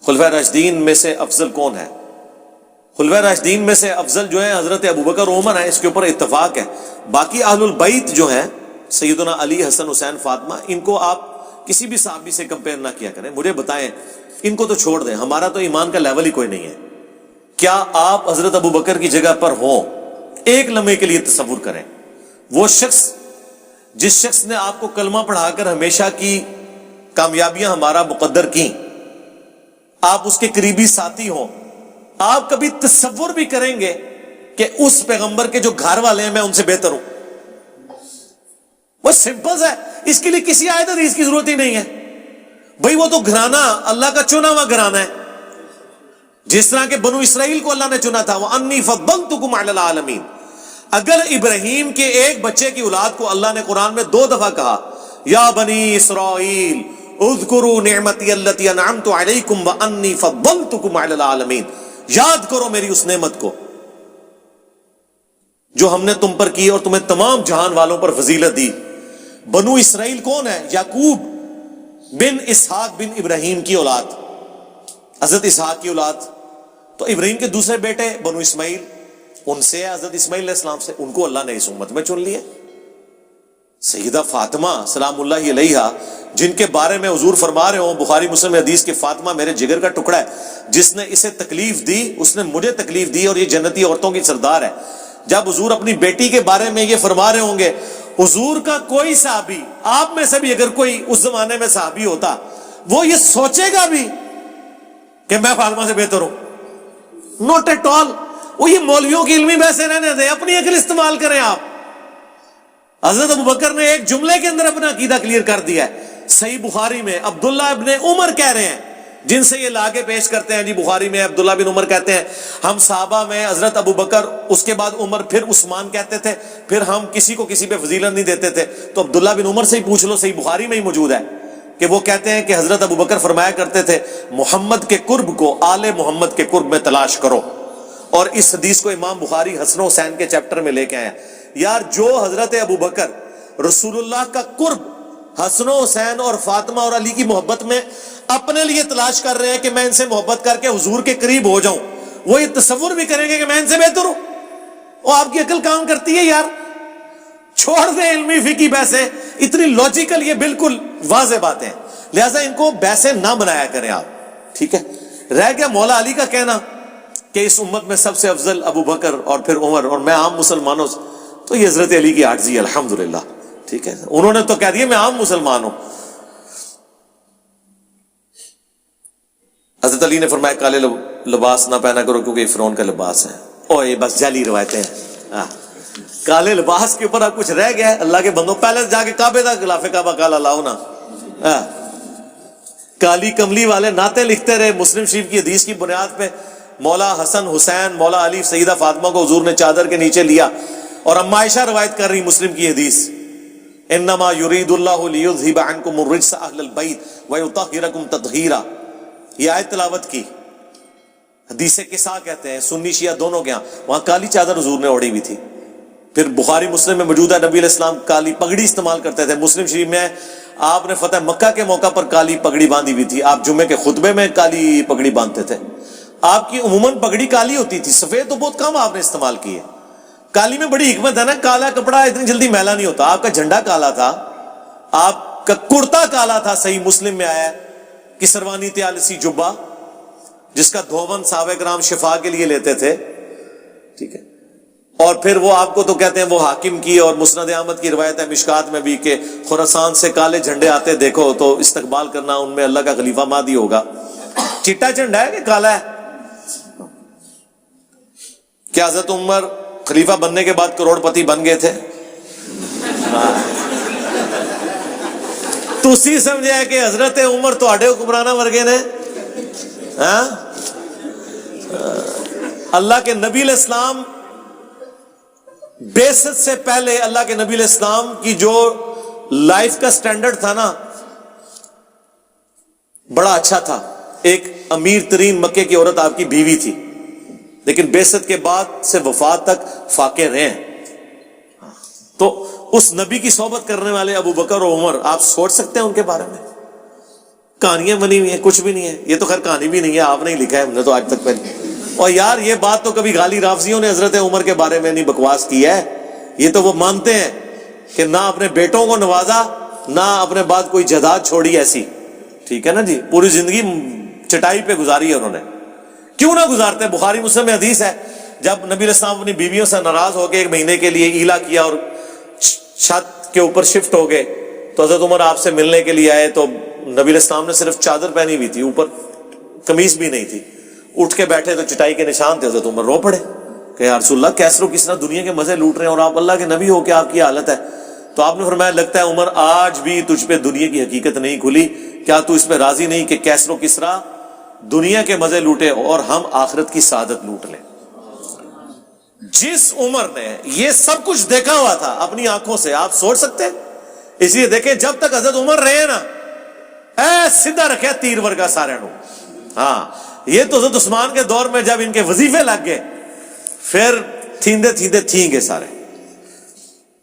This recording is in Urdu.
خلفائے راشدین میں سے افضل کون ہے؟ خلفائے راشدین میں سے افضل جو ہے حضرت ابوبکر و عمر ہیں، اس کے اوپر اتفاق ہے۔ باقی اہل البیت جو ہیں سیدنا علی، حسن، حسین، فاطمہ، ان کو آپ کسی بھی صحابی سے کمپیئر نہ کیا کریں۔ مجھے بتائیں، ان کو تو چھوڑ دیں، ہمارا تو ایمان کا لیول ہی کوئی نہیں ہے۔ کیا آپ حضرت ابوبکر کی جگہ پر ہوں؟ ایک لمحے کے لیے تصور کریں، وہ شخص جس شخص نے آپ کو کلمہ پڑھا کر ہمیشہ کی کامیابیاں ہمارا مقدر کی، آپ اس کے قریبی ساتھی ہوں، آپ کبھی تصور بھی کریں گے کہ اس پیغمبر کے جو گھر والے ہیں میں ان سے بہتر ہوں؟ وہ سمپل ہے، اس کے لیے کسی آیت حدیث کی ضرورت ہی نہیں ہے بھئی، وہ تو گھرانہ اللہ کا چنا ہوا گھرانہ ہے، جس طرح کہ بنو اسرائیل کو اللہ نے چنا تھا، وَأَنِّي فَضَّلْتُكُمْ عَلَى الْعَالَمِينَ۔ اگر ابراہیم کے ایک بچے کی اولاد کو اللہ نے قرآن میں 2 دفعہ کہا، یا بنی اسرائیل اذکروا نعمتی التی انعمت علیکم وانی فضلتکم علی العالمین، یاد کرو میری اس نعمت کو جو ہم نے تم پر کی اور تمہیں تمام جہان والوں پر فضیلت دی۔ بنو اسرائیل کون ہے؟ یعقوب بن اسحاق بن ابراہیم کی اولاد، حضرت اسحاق کی اولاد۔ تو ابراہیم کے دوسرے بیٹے بنو اسماعیل، ان سے حضرت اسماعیل علیہ السلام سے، ان کو اللہ نے اس امت میں چن لیا۔ سیدہ فاطمہ سلام اللہ علیہا، جن کے بارے میں حضور فرما رہے ہوں بخاری مسلم حدیث کہ فاطمہ میرے جگر کا ٹکڑا ہے، جس نے اسے تکلیف دی اس نے مجھے تکلیف دی اور یہ جنتی عورتوں کی سردار ہے۔ جب حضور اپنی بیٹی کے بارے میں یہ فرما رہے ہوں گے، حضور کا کوئی صحابی، آپ میں سے بھی اگر کوئی اس زمانے میں صحابی ہوتا، وہ یہ سوچے گا بھی کہ میں فاطمہ سے بہتر ہوں؟ Not at all. وہ یہ مولویوں کی علمی بحثیں رہنے دیں، اپنی عقل استعمال کریں آپ۔ حضرت ابوبکر نے ایک جملے کے اندر اپنا عقیدہ کلیئر کر دیا ہے۔ صحیح بخاری میں عبداللہ ابن عمر کہہ رہے ہیں، جن سے یہ لاگے پیش کرتے ہیں، جی بخاری میں عبداللہ بن عمر کہتے ہیں ہم صحابہ میں حضرت ابوبکر، اس کے بعد عمر، پھر عثمان کہتے تھے، پھر ہم کسی کو کسی پہ فضیلت نہیں دیتے تھے۔ تو عبداللہ بن عمر سے ہی پوچھ لو، صحیح بخاری میں ہی موجود ہے کہ وہ کہتے ہیں کہ حضرت ابوبکر فرمایا کرتے تھے محمد کے قرب کو آل محمد کے قرب میں تلاش کرو، اور اس حدیث کو امام بخاری حسن و حسین کے چیپٹر میں لے کے آئے۔ یار جو حضرت ابوبکر رسول اللہ کا قرب حسن و حسین اور فاطمہ اور علی کی محبت میں اپنے لیے تلاش کر رہے ہیں کہ میں ان سے محبت کر کے حضور کے قریب ہو جاؤں، وہ یہ تصور بھی کریں گے کہ میں ان سے بہتر ہوں؟ وہ آپ کی عقل کام کرتی ہے یار؟ چھوڑ دیں علمی فقہی بحثیں، اتنی لاجیکل یہ بالکل واضح باتیں ہیں، لہٰذا ان کو بحثیں نہ بنایا کریں آپ، ٹھیک ہے؟ رہ گیا مولا علی کا کہنا کہ اس امت میں سب سے افضل ابو بکر اور پھر عمر اور میں عام مسلمانوں سے، تو یہ حضرت علی کی عاجزی ہے الحمدللہ، ٹھیک ہے؟ انہوں نے تو کہہ دیا میں عام مسلمان ہوں۔ حضرت علی نے فرمایا کالے لباس نہ پہنا کرو کیونکہ یہ فرعون کا لباس ہے۔ او یہ بس جعلی روایتیں ہیں، کالے لباس کے اوپر اب کچھ رہ گیا ہے؟ اللہ کے بندوں، پہلے جا کے کعبے تک غلاف کعبہ کالا لاؤ نا۔ کالی کملی والے نعتیں لکھتے رہے، مسلم شریف کی حدیث کی بنیاد پہ مولا حسن حسین، مولا علی، سیدہ فاطمہ کو حضور نے چادر کے نیچے لیا، اور اما عائشہ روایت کر رہی مسلم کی حدیث، انما یرید اللہ لیذھب عنکم الرجس اہل البیت ویطہرکم تطہیرا، یہ آیت تلاوت کی۔ حدیث قصہ کہتے ہیں، سنی شیعہ دونوں کے ہاں، وہاں کالی چادر حضور نے اوڑھی ہوئی تھی۔ پھر بخاری مسلم میں موجود ہے نبی علیہ السلام کالی پگڑی استعمال کرتے تھے۔ مسلم شریف میں آپ نے فتح مکہ کے موقع پر کالی پگڑی باندھی ہوئی تھی، آپ جمعے کے خطبے میں کالی پگڑی باندھتے تھے۔ آپ کی عموماً پگڑی کالی ہوتی تھی، سفید تو بہت کم آپ نے استعمال کی ہے۔ کالی میں بڑی حکمت ہے نا، کالا کپڑا اتنی جلدی میلا نہیں ہوتا۔ آپ کا جھنڈا کالا تھا، آپ کا کرتا کالا تھا، صحیح مسلم میں آیا ہے کسروانی تیالسی جبہ جس کا دھون صحابہ کرام شفا کے لیے لیتے تھے، ٹھیک ہے؟ اور پھر وہ آپ کو تو کہتے ہیں وہ حاکم کی اور مسند احمد کی روایت ہے مشکات میں بھی کہ خراسان سے کالے جھنڈے آتے دیکھو تو استقبال کرنا، ان میں اللہ کا خلیفہ مہدی ہوگا۔ چٹا جھنڈا ہے کہ کالا ہے؟ کیا حضرت عمر خلیفہ بننے کے بعد کروڑ پتی بن گئے تھے؟ تسی سمجھا کہ حضرت عمر تواڈے حکمرانہ ورگے نے؟ اللہ کے نبی علیہ السلام بعثت سے پہلے اللہ کے نبی علیہ السلام کی جو لائف کا سٹینڈرڈ تھا نا، بڑا اچھا تھا۔ ایک امیر ترین مکے کی عورت آپ کی بیوی تھی، لیکن بعثت کے بعد سے وفات تک فاقے رہے ہیں۔ تو اس نبی کی صحبت کرنے والے ابو بکر اور عمر، آپ سوچ سکتے ہیں ان کے بارے میں؟ کہانیاں بنی ہوئی ہیں، کچھ بھی نہیں ہے. یہ تو خیر کہانی بھی نہیں ہے، آپ نے ہی لکھا ہے، ہم نے تو آج تک پہلے. اور یار یہ بات تو کبھی غالی رافضیوں نے حضرت عمر کے بارے میں نہیں بکواس کی ہے. یہ تو وہ مانتے ہیں کہ نہ اپنے بیٹوں کو نوازا، نہ اپنے بعد کوئی جائیداد چھوڑی ایسی. ٹھیک ہے نا جی، پوری زندگی چٹائی پہ گزاری ہے انہوں نے. کیوں نہ گزارتے؟ بخاری مسلم میں حدیث ہے، جب نبی علیہ السلام اپنی بیویوں سے ناراض ہو کے 1 مہینے کے لیے ایلا کیا اور چھت کے اوپر شفٹ ہو گئے، تو حضرت عمر آپ سے ملنے کے لیے آئے، تو نبی علیہ السلام نے صرف چادر پہنی ہوئی تھی، اوپر قمیص بھی نہیں تھی. اٹھ کے بیٹھے تو چٹائی کے نشان تھے. حضرت عمر رو پڑے کہ یا رسول اللہ، کیسرو کس طرح دنیا کے مزے لوٹ رہے ہیں اور آپ اللہ کے نبی ہو کے آپ کی حالت ہے. تو آپ نے فرمایا لگتا ہے عمر آج بھی تجھ پہ دنیا کی حقیقت نہیں کھلی. کیا تو اس پہ راضی نہیں کہ کیسرو کسرا دنیا کے مزے لوٹے اور ہم آخرت کی سعادت لوٹ لیں؟ جس عمر نے یہ سب کچھ دیکھا ہوا تھا اپنی آنکھوں سے، آپ سوچ سکتے ہیں؟ اس لیے دیکھیں جب تک حضرت عمر رہے نا، اے سیدھا رکھے تیر ورگا سارے نو. ہاں یہ تو حضرت عثمان کے دور میں جب ان کے وظیفے لگ گئے، پھر تھیندے تھیندے تھیں گے سارے.